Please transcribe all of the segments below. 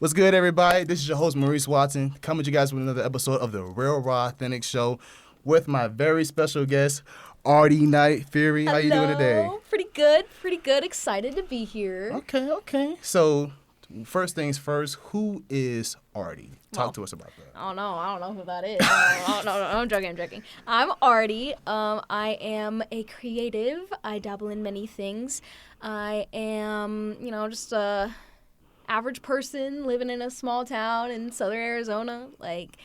What's good, everybody? This is your host, Maurice Watson, coming to you guys with another episode of the Real Raw Authentic Show with my very special guest, Artynightfury. How you doing today? Pretty good. Excited to be here. Okay. So, first things first, who is Arty? Talk to us about that. I don't know who that is. I'm joking. I'm Arty. I am a creative. I dabble in many things. I am, just a average person living in a small town in southern Arizona. Like,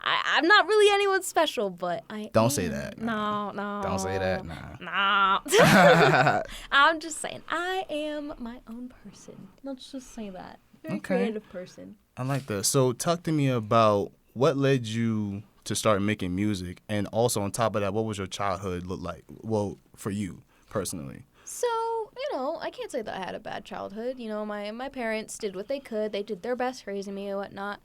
I'm not really anyone special, but I Don't am. say that. No. Don't say that. Nah. I'm just saying, I am my own person. Let's just say that. Very creative person. I like that. So talk to me about what led you to start making music, and also on top of that, what was your childhood look like? Well, for you personally. So, I can't say that I had a bad childhood. My parents did what they could. They did their best raising me and whatnot.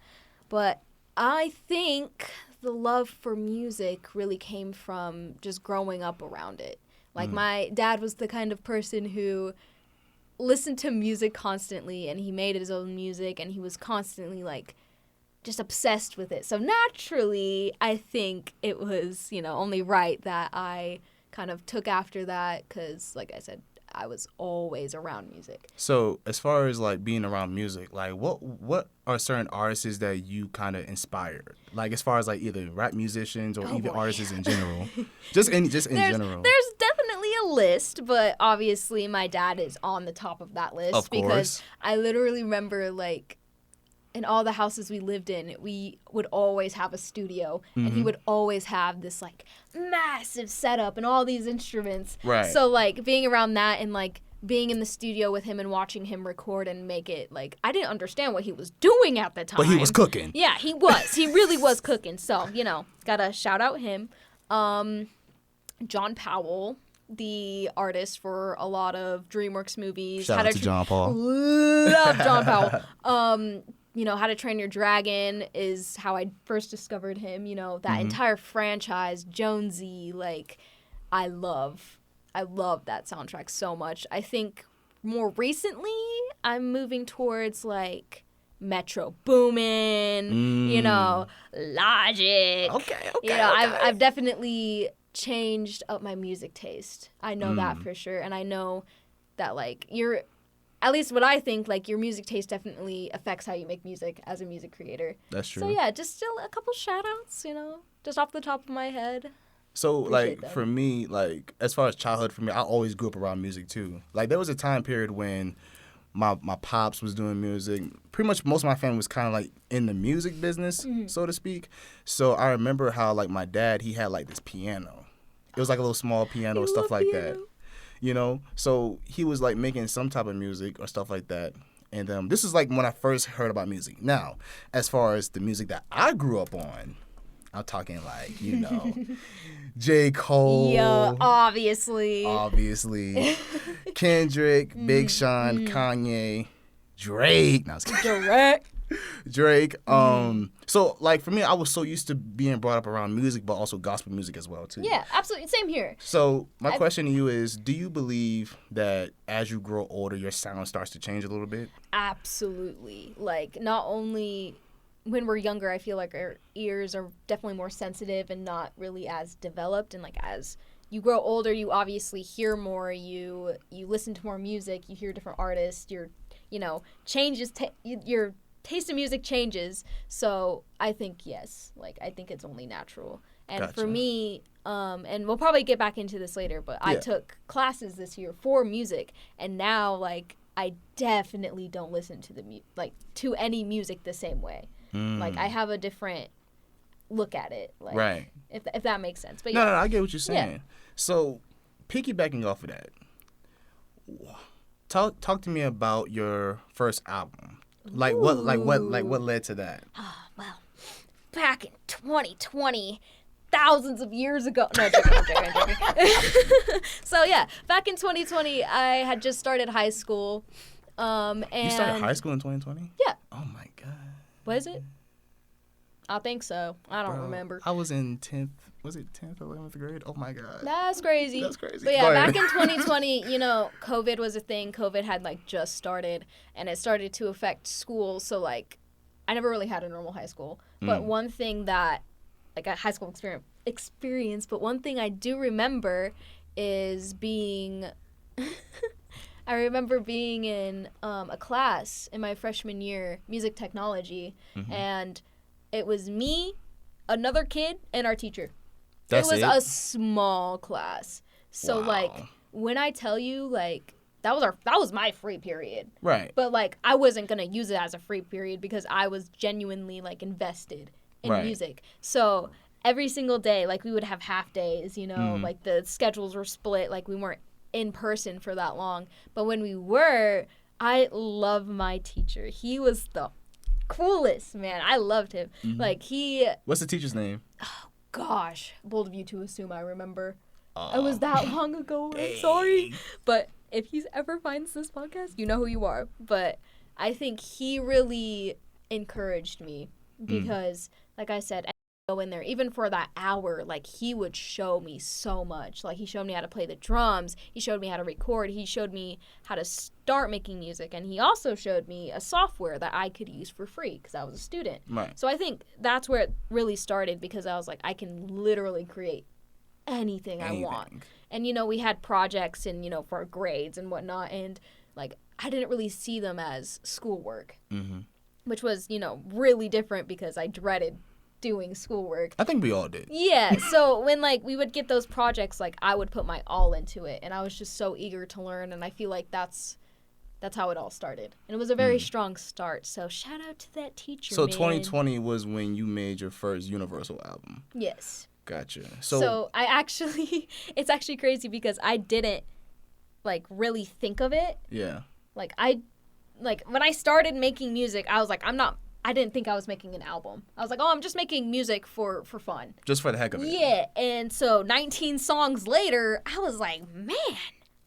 But I think the love for music really came from just growing up around it. Like, my dad was the kind of person who listened to music constantly, and he made his own music, and he was constantly, just obsessed with it. So naturally, I think it was, only right that I kind of took after that because, like I said, I was always around music. So as far as being around music, what are certain artists that you kind of inspired? Like as far as either rap musicians or even artists in general, just in general. There's definitely a list, but obviously my dad is on the top of that list. Of course. Because I literally remember in all the houses we lived in, we would always have a studio, and he would always have this massive setup and all these instruments. Right. So being around that and being in the studio with him and watching him record and make it, I didn't understand what he was doing at the time. But he was cooking. Yeah, he was. He really was cooking. So, gotta shout out him. John Powell, the artist for a lot of DreamWorks movies. Shout out to John Paul. Love John Powell. How to Train Your Dragon is how I first discovered him. That entire franchise, Jonesy, I love that soundtrack so much. I think more recently I'm moving towards Metro Boomin, Logic. Okay. I've definitely changed up my music taste. I know that for sure, and I know that at least what I think, your music taste definitely affects how you make music as a music creator. That's true. So, yeah, just still a couple shout-outs, just off the top of my head. So, for me, as far as childhood for me, I always grew up around music, too. There was a time period when my pops was doing music. Pretty much most of my family was kind of, in the music business, so to speak. So, I remember how, my dad, he had, this piano. It was, a little small piano and stuff like that. So he was making some type of music or stuff like that. And this is when I first heard about music. Now, as far as the music that I grew up on, I'm talking J. Cole. Yeah, obviously. Kendrick, Big Sean, Kanye, Drake. No, I was kidding. Drake. So for me, I was so used to being brought up around music, but also gospel music as well too. Yeah, absolutely. Same here. So my question to you is, do you believe that as you grow older, your sound starts to change a little bit? Absolutely. Not only when we're younger, I feel like our ears are definitely more sensitive and not really as developed, and as you grow older, you obviously hear more, you listen to more music, you hear different artists, your taste of music changes. So I think yes, I think it's only natural. And Gotcha. For me, and we'll probably get back into this later, but I took classes this year for music, and now I definitely don't listen to to any music the same way. I have a different look at it. Right. If that makes sense. But no, I get what you're saying. Yeah. So piggybacking off of that, talk to me about your first album. What led to that? Well, back in 2020, thousands of years ago. No, I'm joking. So yeah, back in 2020, I had just started high school. And you started high school in 2020? Yeah. Oh my God. Was it? I think so. I don't remember. I was in 10th. Was it 10th or 11th grade? Oh my God. That's crazy. That's crazy. But yeah, back in 2020, COVID was a thing. COVID had just started, and it started to affect school. So I never really had a normal high school. But one thing that, like a high school experience, but one thing I do remember is being, I remember being in a class in my freshman year, music technology, and it was me, another kid, and our teacher. It was a small class. So, like, when I tell you, like, that was my free period. Right. But, like, I wasn't going to use it as a free period because I was genuinely, like, invested in music. So every single day, like, we would have half days, you know, like, the schedules were split. Like, we weren't in person for that long. But when we were, I love my teacher. He was the coolest, man. I loved him. Like, What's the teacher's name? Oh, gosh. Bold of you to assume I remember. It was that long ago. I'm sorry. But if he ever finds this podcast, you know who you are. But I think he really encouraged me because, like I said, I go in there even for that hour. Like, he would show me so much. Like, he showed me how to play the drums. He showed me how to record. He showed me how to start making music. And he also showed me a software that I could use for free because I was a student. Right. So I think that's where it really started because I was like, I can literally create anything I want. And, you know, we had projects and, you know, for grades and whatnot. And, like, I didn't really see them as schoolwork, which was, you know, really different because I dreaded doing schoolwork. I think we all did. Yeah. So when, like, we would get those projects, like, I would put my all into it. And I was just so eager to learn. And I feel like that's how it all started. And it was a very strong start. So shout out to that teacher, So man. 2020 was when you made your first Universal album. Yes. Gotcha. So I actually, it's actually crazy because I didn't, like, really think of it. Yeah. Like, when I started making music, I was like, I didn't think I was making an album. I was like, oh, I'm just making music for fun. Just for the heck of it. Yeah. And so 19 songs later, I was like, man,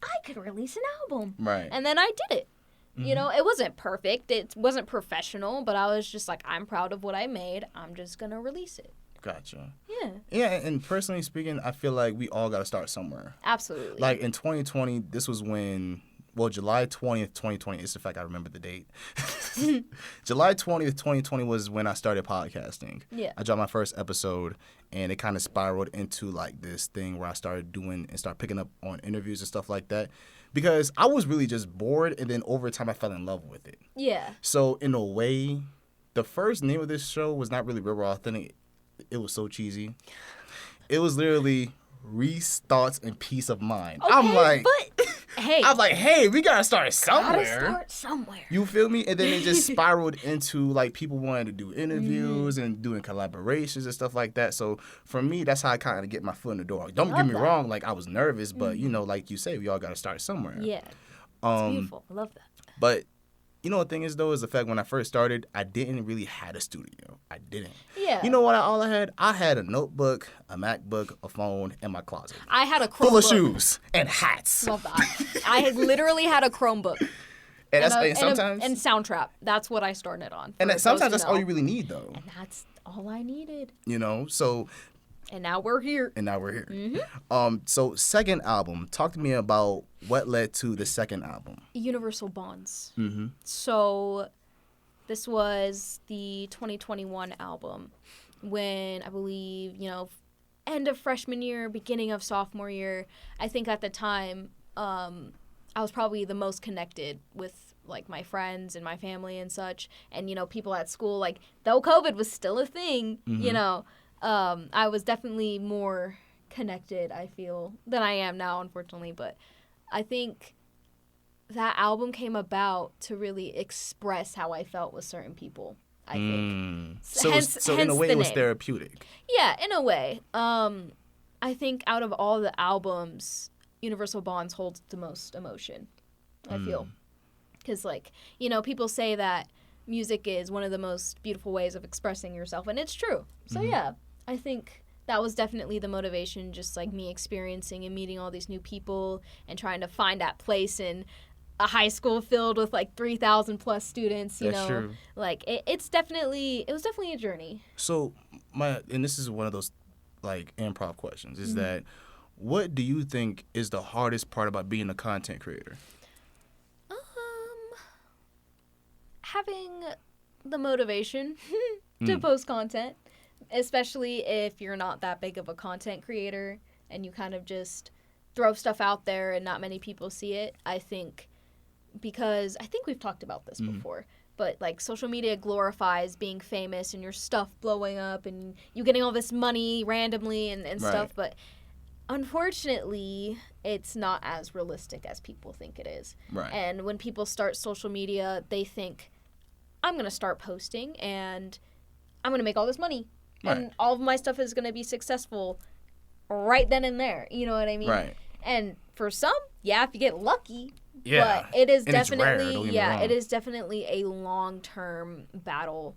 I could release an album. Right. And then I did it. You know, it wasn't perfect. It wasn't professional, but I was just like, I'm proud of what I made. I'm just going to release it. Gotcha. Yeah. Yeah, and personally speaking, I feel like we all got to start somewhere. Absolutely. Like in 2020, this was when, well, July 20th, 2020, it's the fact I remember the date. July 20th, 2020 was when I started podcasting. Yeah. I dropped my first episode, and it kind of spiraled into like this thing where I started doing and start picking up on interviews and stuff like that. Because I was really just bored, and then over time I fell in love with it. Yeah. So in a way, the first name of this show was not really Real Authentic. It was so cheesy. It was literally Reese Thoughts and Peace of Mind. Okay, I'm like, but hey, I'm like, hey, we gotta start somewhere. You feel me? And then it just spiraled into like people wanting to do interviews and doing collaborations and stuff like that. So for me, that's how I kind of get my foot in the door. Don't get me wrong, like I was nervous, but you know, like you say, we all gotta start somewhere. Yeah, it's beautiful. I love that. But you know, the thing is, though, is the fact when I first started, I didn't really have a studio. I didn't. Yeah. You know what all I had? I had a notebook, a MacBook, a phone, and my closet. I had a Chromebook. Full of shoes and hats. Love that. I had literally had a Chromebook. And sometimes... And Soundtrap. That's what I started on. And sometimes that's all you really need, though. And that's all I needed. You know, so... And now we're here. So second album. Talk to me about what led to the second album. Universal Bonds. So this was the 2021 album when I believe, you know, end of freshman year, beginning of sophomore year. I think at the time I was probably the most connected with like my friends and my family and such. And, you know, people at school, like though COVID was still a thing, you know, I was definitely more connected, I feel, than I am now, unfortunately. But I think that album came about to really express how I felt with certain people, I think. So in a way, it was therapeutic. Yeah, in a way. I think out of all the albums, Universal Bonds holds the most emotion, I feel. Because, like, you know, people say that music is one of the most beautiful ways of expressing yourself, and it's true. So, yeah, I think that was definitely the motivation, just, like, me experiencing and meeting all these new people and trying to find that place in a high school filled with, like, 3,000 plus students, you know. True. Like, it was definitely a journey. So, and this is one of those, like, improv questions, is that what do you think is the hardest part about being a content creator? Having the motivation to post content, especially if you're not that big of a content creator and you kind of just throw stuff out there and not many people see it. I think because I think we've talked about this before, but like social media glorifies being famous and your stuff blowing up and you getting all this money randomly and stuff, but unfortunately, it's not as realistic as people think it is. Right. And when people start social media, they think, I'm going to start posting and I'm going to make all this money. Right. And all of my stuff is going to be successful right then and there. You know what I mean? Right. And for some, if you get lucky. Yeah. But it is and definitely, it's rare, it is definitely a long-term battle.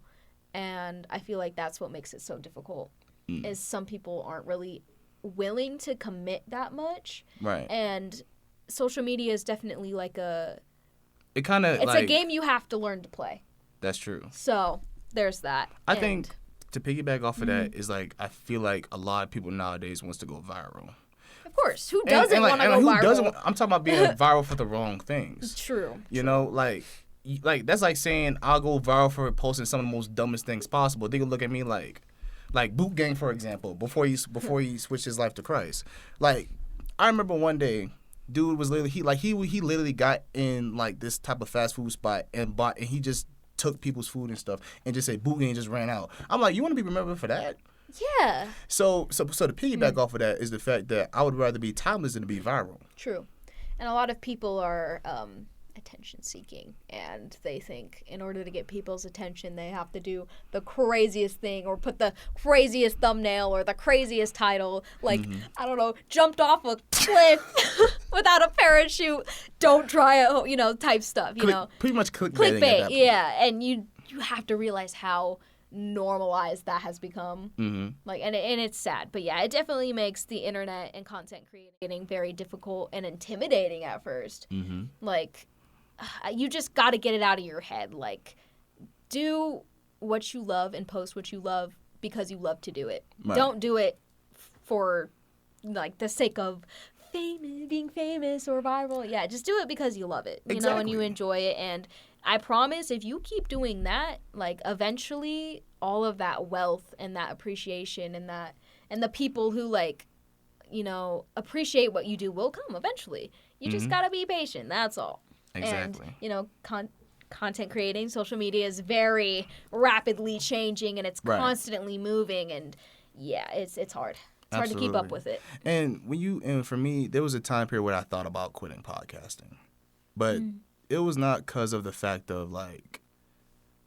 And I feel like that's what makes it so difficult, is some people aren't really willing to commit that much. Right. And social media is definitely like it's like a game you have to learn to play. That's true. So there's that. I think to piggyback off of that is like, I feel like a lot of people nowadays wants to go viral. Of course. Who doesn't want to go viral? I'm talking about being viral for the wrong things. True. You know, like that's like saying I'll go viral for posting some of the most dumbest things possible. They can look at me like Boot Gang, for example, before he switched his life to Christ. Like, I remember one day, dude was literally he literally got in like this type of fast food spot and he just took people's food and stuff and just said Boot Gang and just ran out. I'm like, you want to be remembered for that? Yeah. So to piggyback off of that is the fact that I would rather be timeless than to be viral. True. And a lot of people are attention seeking, and they think in order to get people's attention they have to do the craziest thing or put the craziest thumbnail or the craziest title, like I don't know, jumped off a cliff without a parachute, don't try it, type stuff, pretty much clickbait. Yeah, and you have to realize how normalized that has become. Like, and it's sad, but yeah, it definitely makes the internet and content creating very difficult and intimidating at first. Like, you just got to get it out of your head. Like, do what you love and post what you love because you love to do it. Right. Don't do it for like the sake of being famous or viral. Yeah, just do it because you love it, and you enjoy it. And I promise, if you keep doing that, like, eventually all of that wealth and that appreciation and the people who appreciate what you do will come eventually. You just got to be patient. That's all. Exactly. And, content creating, social media is very rapidly changing and it's constantly moving, and it's hard. It's hard to keep up with it. And for me, there was a time period where I thought about quitting podcasting. But it was not because of the fact of like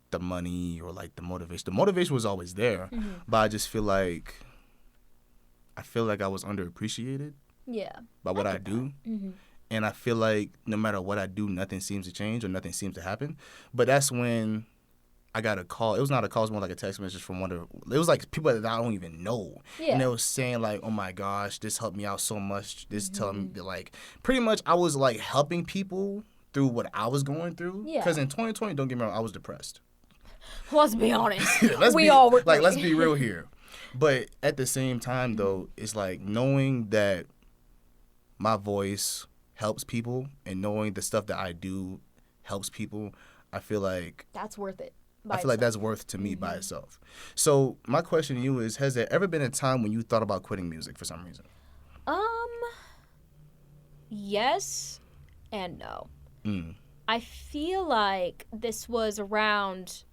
the money or like the motivation. The motivation was always there, but I just feel like I was underappreciated by what I do. And I feel like no matter what I do, nothing seems to change or nothing seems to happen. But that's when I got a call. It was not a call. It was more like a text message from it was like people that I don't even know. Yeah. And they was saying like, oh my gosh, this helped me out so much. This telling me that, like, pretty much I was like helping people through what I was going through. Because in 2020, don't get me wrong, I was depressed. Let's be honest. Let's be real here. But at the same time, though, it's like knowing that my voice helps people and knowing the stuff that I do helps people, I feel like that's worth it. Like that's worth to me by itself. So my question to you is, has there ever been a time when you thought about quitting music for some reason? Yes and no. I feel like this was around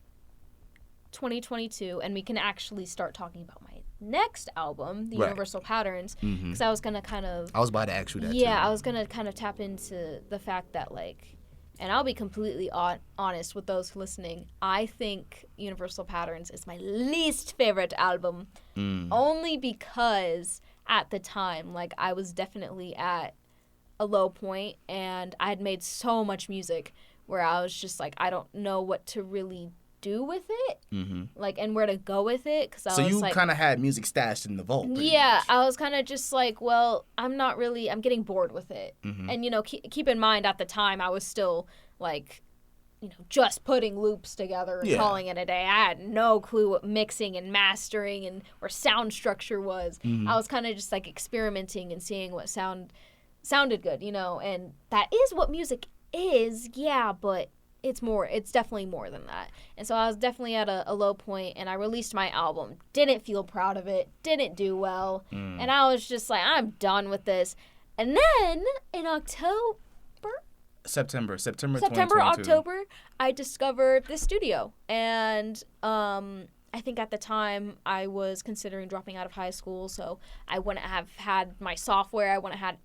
2022, and we can actually start talking about my next album, The Universal Patterns, because I was going to kind of... I was about to ask you that, too. Yeah, I was going to kind of tap into the fact that, like, and I'll be completely honest with those listening, I think Universal Patterns is my least favorite album, only because at the time, like, I was definitely at a low point, and I had made so much music where I was just like, I don't know what to really do with it, like, and where to go with it, because so you kind of had music stashed in the vault. Yeah, much. I was kind of just like, well, I'm getting bored with it, and keep in mind at the time I was still like, just putting loops together and calling it a day. I had no clue what mixing and mastering and or sound structure was. I was kind of just like experimenting and seeing what sounded good, and that is what music is, but it's definitely more than that. And so I was definitely at a low point, and I released my album. Didn't feel proud of it. Didn't do well. And I was just like, I'm done with this. And then in September, October, I discovered this studio. And I think at the time I was considering dropping out of high school, so I wouldn't have had my software. I wouldn't have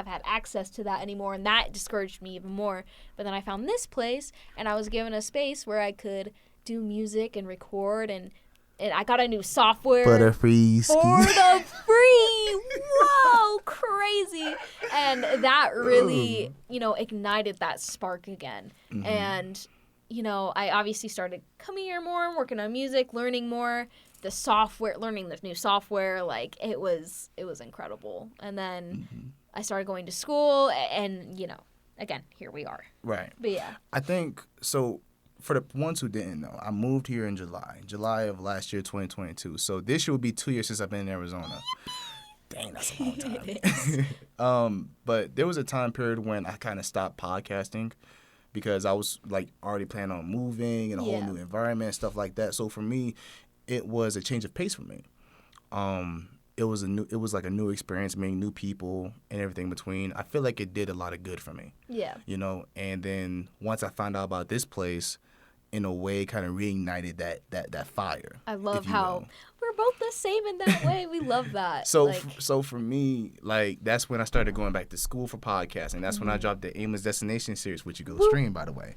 had access to that anymore, and that discouraged me even more. But then I found this place, and I was given a space where I could do music and record, and I got a new software for the free. Whoa, crazy. And that really, ignited that spark again. And, I obviously started coming here more, working on music, learning more, learning this new software. Like, it was incredible. And then I started going to school, and, again, here we are. Right. But yeah. I think, so for the ones who didn't know, I moved here in July of last year, 2022. So this year will be 2 years since I've been in Arizona. Dang, that's a long time. It is. But there was a time period when I kind of stopped podcasting because I was like already planning on moving and a whole new environment and stuff like that. So for me, it was a change of pace for me. It was like a new experience, meeting new people and everything in between. I feel like it did a lot of good for me. Yeah. And then once I found out about this place, in a way, kind of reignited that fire. I love how we're both the same in that way. We love that. So for me, like, that's when I started going back to school for podcasting. That's when I dropped the Aimless Destination series, which you go stream, by the way.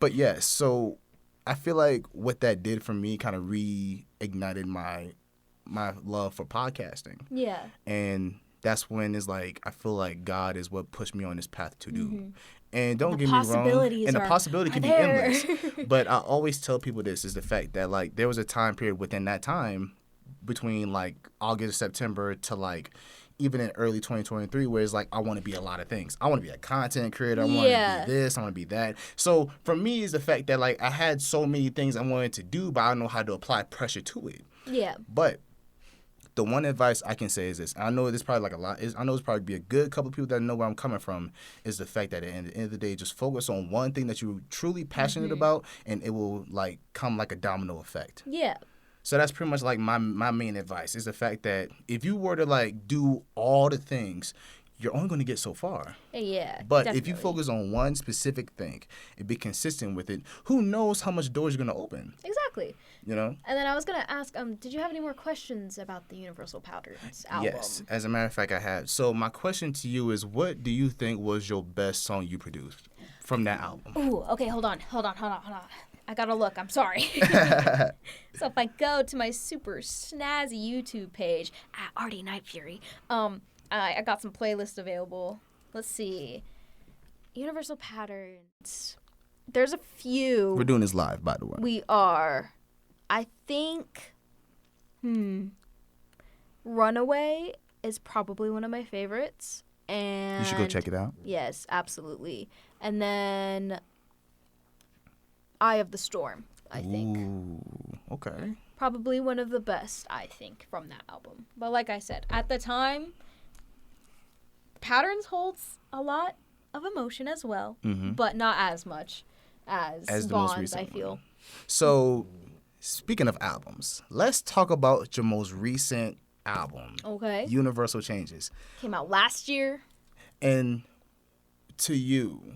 But yeah, so I feel like what that did for me kind of reignited my love for podcasting. Yeah. And that's when it's like, I feel like God is what pushed me on this path to do. And don't get me wrong, and the possibility can be endless. But I always tell people this is the fact that, like, there was a time period within that time between, like, August, September to, like, even in early 2023 where it's like, I want to be a lot of things. I want to be a content creator. I want to be this. I want to be that. So for me, is the fact that, like, I had so many things I wanted to do, but I don't know how to apply pressure to it. Yeah. But the one advice I can say is this. I know this probably like a lot. I know it's probably be a good couple of people that know where I'm coming from. Is the fact that at the end of the day, just focus on one thing that you're truly passionate about, and it will like come like a domino effect. Yeah. So that's pretty much like my main advice is the fact that if you were to like do all the things, you're only going to get so far. Yeah. But definitely. if you focus on one specific thing and be consistent with it, who knows how much doors you're going to open? Exactly. You know? And then I was going to ask, did you have any more questions about the Universal Patterns album? Yes. As a matter of fact, I have. So my question to you is, what do you think was your best song you produced from that album? Ooh, okay, hold on. I gotta look. I'm sorry. So if I go to my super snazzy YouTube page at Artynightfury, I got some playlists available. Let's see. Universal Patterns. There's a few. We're doing this live, by the way. We are. I think, Runaway is probably one of my favorites. And you should go check it out. Yes, absolutely. And then Eye of the Storm, I think. Ooh, okay. Probably one of the best, I think, from that album. But like I said, at the time, Patterns holds a lot of emotion as well, but not as much as the Vaughn's, most recent I feel. one. So, speaking of albums, let's talk about your most recent album. Okay. Universal Changes. Came out last year. And to you,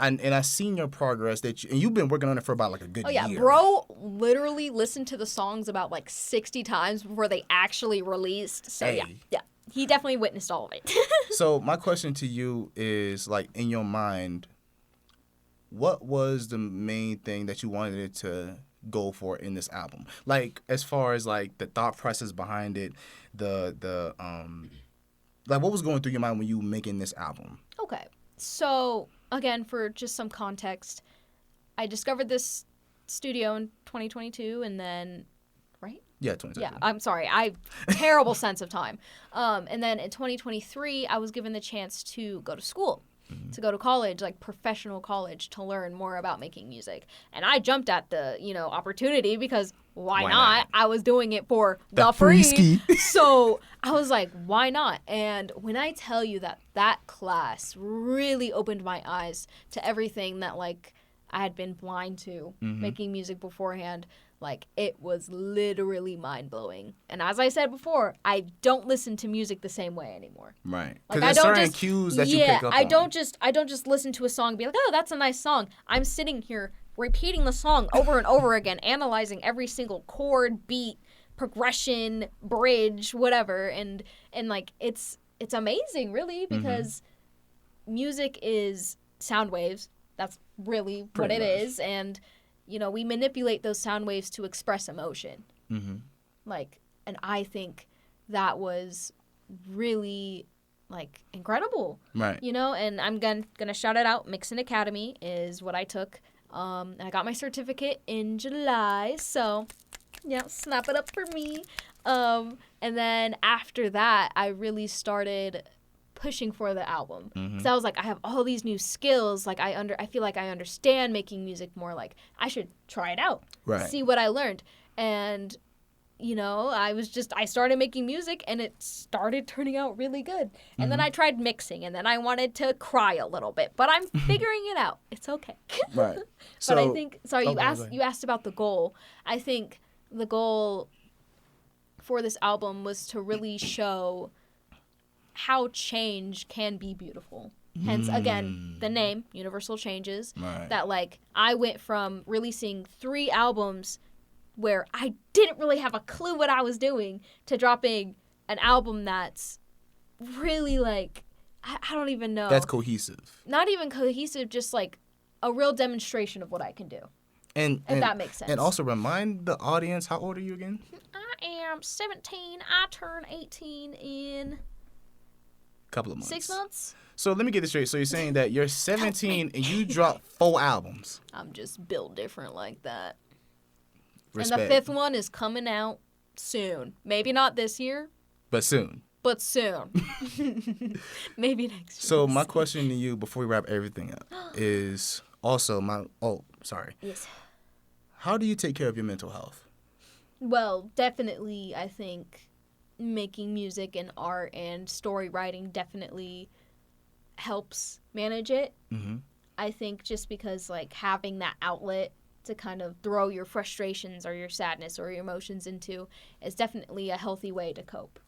and I've seen your progress and you've been working on it for about like a good year. Oh yeah, bro literally listened to the songs about like 60 times before they actually released. So yeah, he definitely witnessed all of it. So my question to you is, like, in your mind, what was the main thing that you wanted it to go for in this album? Like, as far as like the thought process behind it, like what was going through your mind when you were making this album? Okay. So, again, for just some context, I discovered this studio in 2022 and then, right? Yeah, 2022. Yeah, I'm sorry. I terrible sense of time. And then in 2023, I was given the chance to go to school. to go to college, like professional college, to learn more about making music. And I jumped at the, opportunity because why not? I was doing it for the free. So I was like, why not? And when I tell you that class really opened my eyes to everything that like I had been blind to making music beforehand, like it was literally mind-blowing. And as I said before, I don't listen to music the same way anymore. Right. Like there's certain cues that you pick up on. I don't just listen to a song and be like, oh, that's a nice song. I'm sitting here repeating the song over and over again, analyzing every single chord, beat, progression, bridge, whatever. And like it's amazing, really, because music is sound waves. That's really what it is. And we manipulate those sound waves to express emotion. And I think that was really, like, incredible. Right. And I'm gonna shout it out. Mixin Academy is what I took. I got my certificate in July, so, snap it up for me. And then after that, I really started pushing for the album. So I was like, I have all these new skills. Like I feel like I understand making music more. Like I should try it out, see what I learned. And I started making music and it started turning out really good. And then I tried mixing and then I wanted to cry a little bit, but I'm figuring it out. It's okay. Right. But I think, you asked about the goal. I think the goal for this album was to really show how change can be beautiful. Hence, again, the name, Universal Changes. Right. That, like, I went from releasing 3 albums where I didn't really have a clue what I was doing to dropping an album that's really, like, I don't even know. That's cohesive. Not even cohesive, just, like, a real demonstration of what I can do. And that makes sense. And also remind the audience, how old are you again? I am 17. I turn 18 in... couple of months. 6 months. So let me get this straight. So you're saying that you're 17 and you dropped 4 albums. I'm just built different like that. Respect. And the 5th one is coming out soon. Maybe not this year. But soon. Maybe next year. So my question to you before we wrap everything up is also Yes. How do you take care of your mental health? Well, definitely, I think making music and art and story writing definitely helps manage it. I think just because, like, having that outlet to kind of throw your frustrations or your sadness or your emotions into is definitely a healthy way to cope,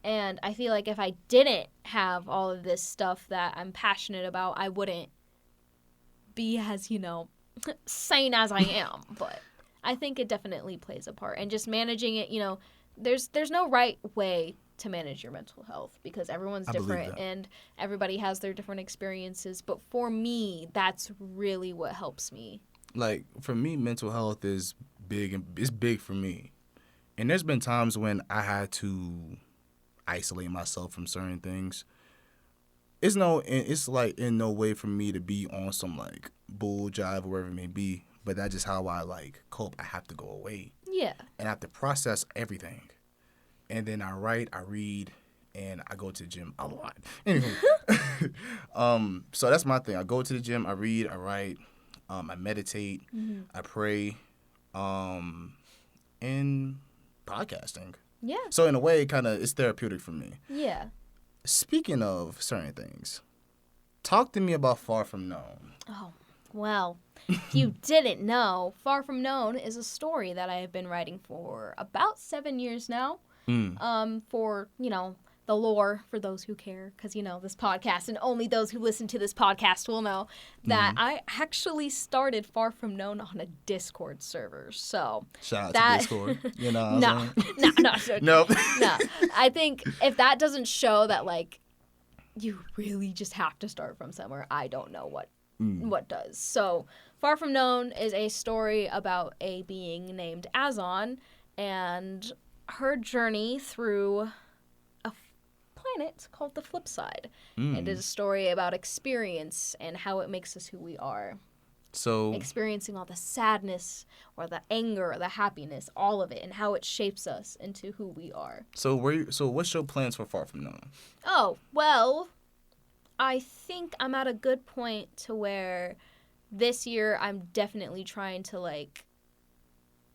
And I feel like if I didn't have all of this stuff that I'm passionate about, I wouldn't be as, sane as I am. But I think it definitely plays a part. And just managing it, there's no right way to manage your mental health because everyone's different and everybody has their different experiences. But for me, that's really what helps me. Like, for me, mental health is big, and it's big for me. And there's been times when I had to isolate myself from certain things. It's like in no way for me to be on some, like, bull jive or whatever it may be. But that's just how I, like, cope. I have to go away. Yeah. And I have to process everything. And then I write, I read, and I go to the gym a lot. Anyway. So that's my thing. I go to the gym, I read, I write, I meditate, I pray, and podcasting. Yeah. So in a way, it's therapeutic for me. Yeah. Speaking of certain things, talk to me about Far From Known. Oh, well, if you didn't know, Far From Known is a story that I have been writing for about 7 years now. For, the lore, for those who care, because, this podcast, and only those who listen to this podcast will know that I actually started Far From Known on a Discord server, so... Shout out to Discord, No. Nope. No. I think if that doesn't show that, like, you really just have to start from somewhere, I don't know what does. So, Far From Known is a story about a being named Azon, and her journey through a planet called the Flip Side. It is a story about experience and how it makes us who we are. So experiencing all the sadness or the anger or the happiness, all of it, and how it shapes us into who we are. So what's your plans for Far From Known? Oh, well, I think I'm at a good point to where this year I'm definitely trying to, like,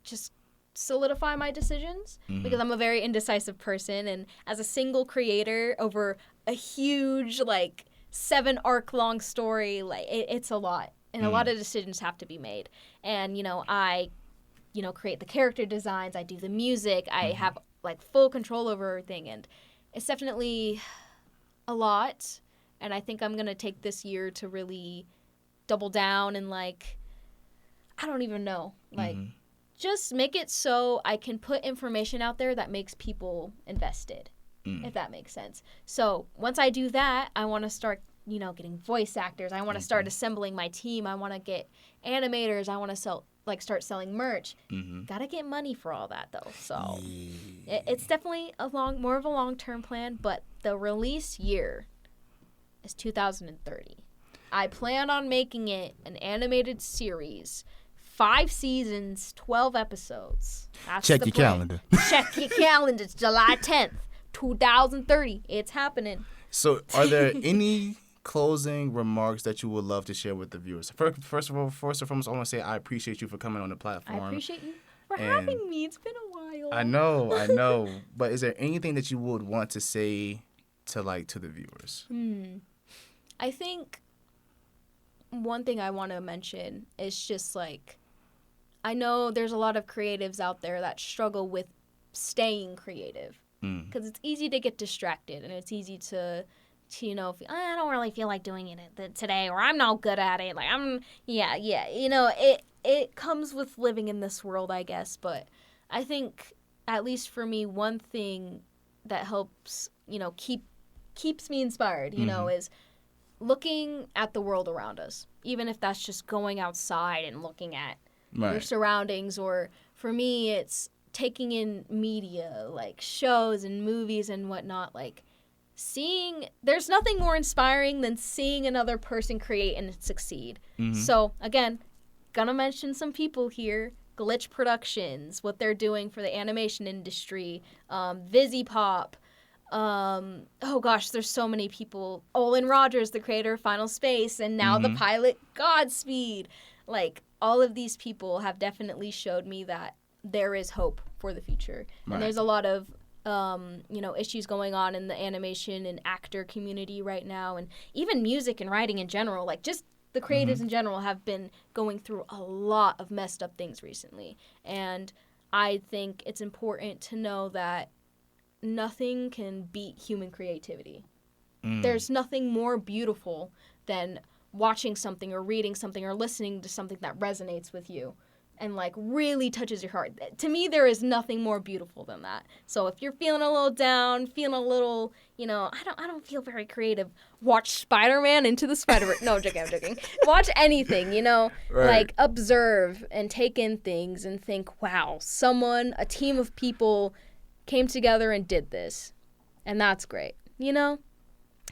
just solidify my decisions because I'm a very indecisive person, and as a single creator over a huge, like, 7 arc long story, like, it's a lot, and a lot of decisions have to be made. And, you know, I, you know, create the character designs, I do the music, I have, like, full control over everything, and it's definitely a lot. And I think I'm gonna take this year to really double down and, like, I don't even know, like, just make it so I can put information out there that makes people invested, if that makes sense. So once I do that, I want to start, you know, getting voice actors. I want to start assembling my team. I want to get animators. I want to start selling merch. Gotta get money for all that, though. So it's definitely more of a long-term plan, but the release year is 2030. I plan on making it an animated series, 5 seasons, 12 episodes. That's Check your calendar. Check your calendar. It's July 10th, 2030. It's happening. So are there any closing remarks that you would love to share with the viewers? First and foremost, I want to say I appreciate you for coming on the platform. I appreciate you for having me. It's been a while. I know. But is there anything that you would want to say to the viewers? I think one thing I want to mention is just, like, I know there's a lot of creatives out there that struggle with staying creative because it's easy to get distracted, and it's easy to you know, I don't really feel like doing it today, or I'm not good at it. Like, you know, it comes with living in this world, I guess. But I think, at least for me, one thing that helps, you know, keeps me inspired, you know, is looking at the world around us, even if that's just going outside and looking at your surroundings. Or for me, it's taking in media, like shows and movies and whatnot, like there's nothing more inspiring than seeing another person create and succeed. So again, gonna mention some people here: Glitch Productions, what they're doing for the animation industry, VisiPop, oh gosh, there's so many people. Olin Rogers, the creator of Final Space, and now the pilot Godspeed. Like, all of these people have definitely showed me that there is hope for the future. And there's a lot of you know, issues going on in the animation and actor community right now, and even music and writing in general. Like, just the creatives in general have been going through a lot of messed up things recently. And I think it's important to know that nothing can beat human creativity. There's nothing more beautiful than watching something or reading something or listening to something that resonates with you and, like, really touches your heart. To me, there is nothing more beautiful than that. So if you're feeling a little down, feeling a little, you know, I don't feel very creative, watch Spider-Man Into the Spider-Verse. No, I'm joking. Watch anything, you know, like, observe and take in things and think, wow, a team of people came together and did this. And that's great, you know?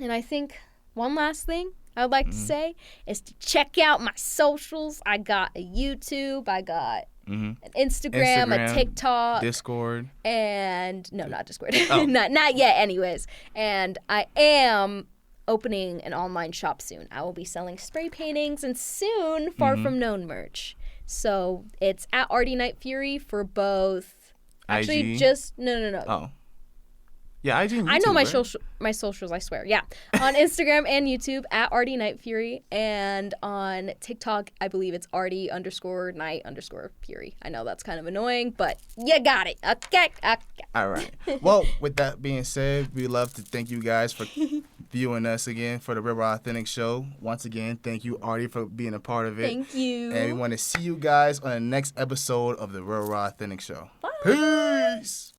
And I think one last thing I would like to say is to check out my socials. I got a YouTube, I got an Instagram, a TikTok, Discord, and no, not Discord, not yet, anyways. And I am opening an online shop soon. I will be selling spray paintings and soon Far From Known merch. So it's at Artynightfury for both. Actually, IG? No. Oh. Yeah, IG and YouTube, I know right? my socials, I swear. Yeah. On Instagram and YouTube at Artynightfury, and on TikTok, I believe it's Arty_night_fury. I know that's kind of annoying, but you got it. Okay. All right. Well, with that being said, we love to thank you guys for viewing us again for the Real Raw Authentic Show. Once again, thank you, Arty, for being a part of it. Thank you. And we want to see you guys on the next episode of the Real Raw Authentic Show. Bye. Peace.